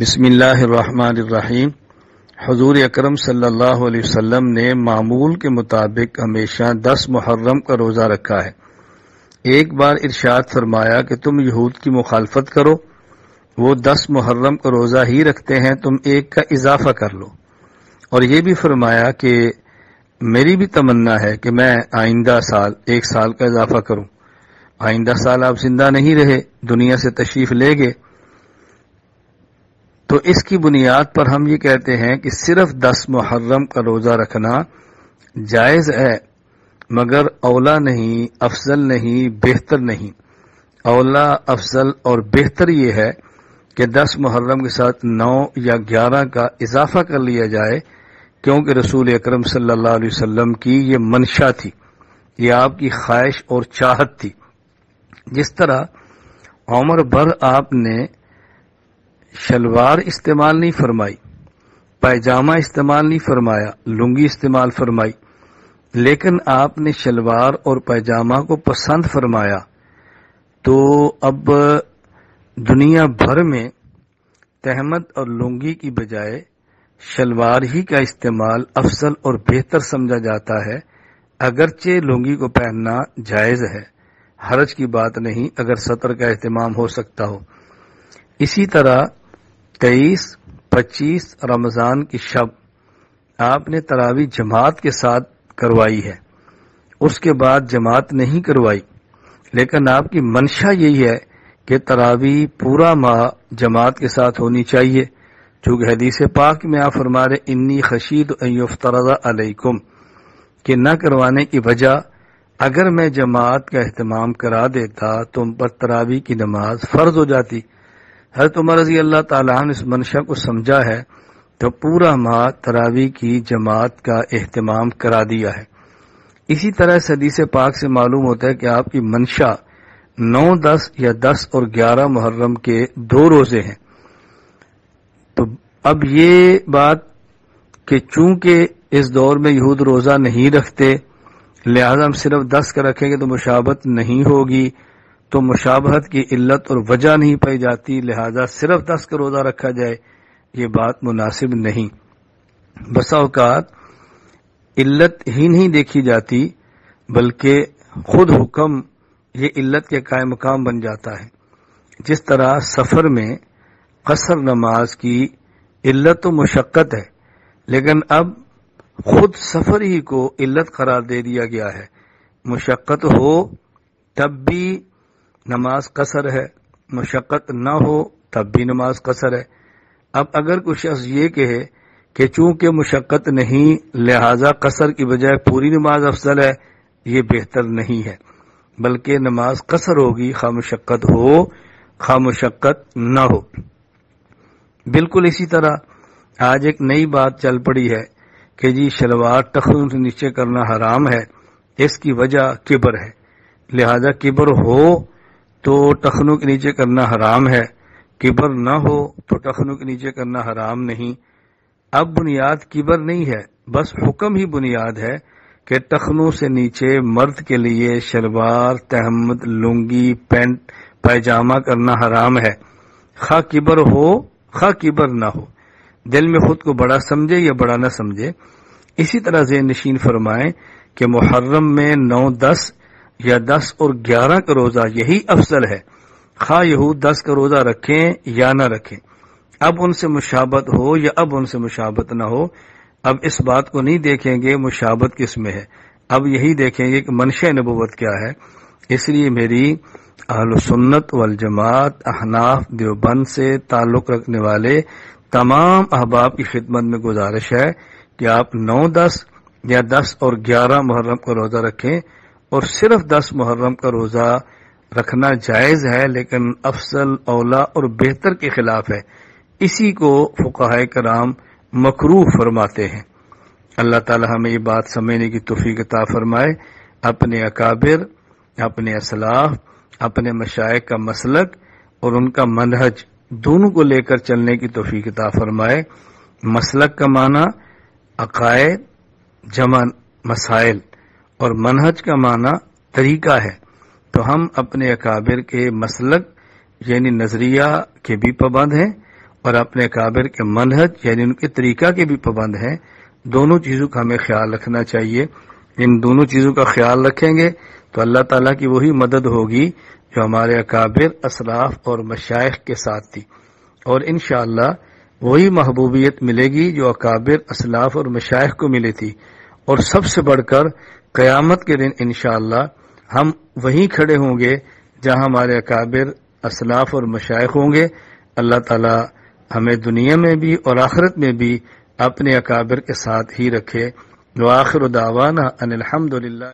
بسم اللہ الرحمن الرحیم۔ حضور اکرم صلی اللہ علیہ وسلم نے معمول کے مطابق ہمیشہ 10 محرم کا روزہ رکھا ہے۔ ایک بار ارشاد فرمایا کہ تم یہود کی مخالفت کرو، وہ 10 محرم کا روزہ ہی رکھتے ہیں، تم ایک کا اضافہ کر لو۔ اور یہ بھی فرمایا کہ میری بھی تمنا ہے کہ میں آئندہ سال 1 سال کا اضافہ کروں۔ آئندہ سال آپ زندہ نہیں رہے، دنیا سے تشریف لے گئے، تو اس کی بنیاد پر ہم یہ کہتے ہیں کہ صرف 10 محرم کا روزہ رکھنا جائز ہے، مگر اولا نہیں، افضل نہیں، بہتر نہیں۔ اولا، افضل اور بہتر یہ ہے کہ 10 محرم کے ساتھ 9 یا 11 کا اضافہ کر لیا جائے، کیونکہ رسول اکرم صلی اللہ علیہ وسلم کی یہ منشا تھی، یہ آپ کی خواہش اور چاہت تھی۔ جس طرح عمر بھر آپ نے شلوار استعمال نہیں فرمائی، پائجامہ استعمال نہیں فرمایا، لنگی استعمال فرمائی، لیکن آپ نے شلوار اور پائجامہ کو پسند فرمایا، تو اب دنیا بھر میں تہمت اور لنگی کی بجائے شلوار ہی کا استعمال افضل اور بہتر سمجھا جاتا ہے، اگرچہ لنگی کو پہننا جائز ہے، حرج کی بات نہیں اگر سطر کا اہتمام ہو سکتا ہو۔ اسی طرح 23-25 رمضان کی شب آپ نے تراویح جماعت کے ساتھ کروائی ہے، اس کے بعد جماعت نہیں کروائی، لیکن آپ کی منشا یہی ہے کہ تراویح پورا ماہ جماعت کے ساتھ ہونی چاہیے، چونکہ حدیث پاک میں آپ فرما رہے انی خشید ان یفترض علیکم، کہ نہ کروانے کی وجہ اگر میں جماعت کا اہتمام کرا دیتا تو تم پر تراویح کی نماز فرض ہو جاتی۔ حضرت عمر رضی اللہ تعالیٰ عنہ نے اس منشا کو سمجھا ہے تو پورا ماہ تراویح کی جماعت کا اہتمام کرا دیا ہے۔ اسی طرح اس حدیث پاک سے معلوم ہوتا ہے کہ آپ کی منشا 9، 10 یا 10 اور 11 محرم کے 2 روزے ہیں۔ تو اب یہ بات کہ چونکہ اس دور میں یہود روزہ نہیں رکھتے، لہذا ہم صرف 10 کا رکھیں گے تو مشابہت نہیں ہوگی، تو مشابہت کی علت اور وجہ نہیں پائی جاتی، لہذا صرف 10 کا روزہ رکھا جائے، یہ بات مناسب نہیں۔ بسا اوقات علت ہی نہیں دیکھی جاتی بلکہ خود حکم یہ علت کے قائم مقام بن جاتا ہے۔ جس طرح سفر میں قصر نماز کی علت و مشقت ہے، لیکن اب خود سفر ہی کو علت قرار دے دیا گیا ہے، مشقت ہو تب بھی نماز قصر ہے، مشقت نہ ہو تب بھی نماز قصر ہے۔ اب اگر کوئی شخص یہ کہے کہ چونکہ مشقت نہیں لہذا قصر کی بجائے پوری نماز افضل ہے، یہ بہتر نہیں ہے، بلکہ نماز قصر ہوگی، خواہ مشقت ہو خواہ مشقت نہ ہو۔ بالکل اسی طرح آج ایک نئی بات چل پڑی ہے کہ جی شلوار ٹخنوں سے نیچے کرنا حرام ہے، اس کی وجہ کبر ہے، لہذا کبر ہو تو ٹخنوں کے نیچے کرنا حرام ہے، کبر نہ ہو تو ٹخنوں کے نیچے کرنا حرام نہیں۔ اب بنیاد کبر نہیں ہے، بس حکم ہی بنیاد ہے کہ ٹخنوں سے نیچے مرد کے لیے شلوار، تہمت، لنگی، پینٹ، پائجامہ کرنا حرام ہے، خواہ کبر ہو خواہ کبر نہ ہو، دل میں خود کو بڑا سمجھے یا بڑا نہ سمجھے۔ اسی طرح ذہن نشین فرمائیں کہ محرم میں 9، 10 یا 10 اور 11 کا روزہ یہی افضل ہے، خواہ یہود 10 کا روزہ رکھیں یا نہ رکھیں، اب ان سے مشابہت ہو یا اب ان سے مشابہت نہ ہو۔ اب اس بات کو نہیں دیکھیں گے مشابہت کس میں ہے، اب یہی دیکھیں گے کہ منشأ نبوت کیا ہے۔ اس لیے میری اہل سنت والجماعت احناف دیوبند سے تعلق رکھنے والے تمام احباب کی خدمت میں گزارش ہے کہ آپ 9، 10 یا 10 اور 11 محرم کا روزہ رکھیں، اور صرف 10 محرم کا روزہ رکھنا جائز ہے لیکن افضل، اولا اور بہتر کے خلاف ہے، اسی کو فقہائے کرام مکروہ فرماتے ہیں۔ اللہ تعالی ہمیں یہ بات سمجھنے کی توفیق عطا فرمائے، اپنے اکابر، اپنے اسلاف، اپنے مشائخ کا مسلک اور ان کا منہج دونوں کو لے کر چلنے کی توفیق عطا فرمائے۔ مسلک کا معنی عقائد جمع مسائل اور منہج کا معنی طریقہ ہے، تو ہم اپنے اکابر کے مسلک یعنی نظریہ کے بھی پابند ہیں اور اپنے اکابر کے منہج یعنی ان کے طریقہ کے بھی پابند ہیں. دونوں چیزوں کا ہمیں خیال رکھنا چاہیے. ان دونوں چیزوں کا خیال رکھیں گے تو اللہ تعالیٰ کی وہی مدد ہوگی جو ہمارے اکابر اسلاف اور مشائخ کے ساتھ تھی، اور انشاءاللہ وہی محبوبیت ملے گی جو اکابر اسلاف اور مشائخ کو ملی تھی. اور سب سے بڑھ کر قیامت کے دن انشاءاللہ ہم وہیں کھڑے ہوں گے جہاں ہمارے اکابر اسلاف اور مشائخ ہوں گے. اللہ تعالیٰ ہمیں دنیا میں بھی اور آخرت میں بھی اپنے اکابر کے ساتھ ہی رکھے. وآخر دعوانا ان الحمدللہ.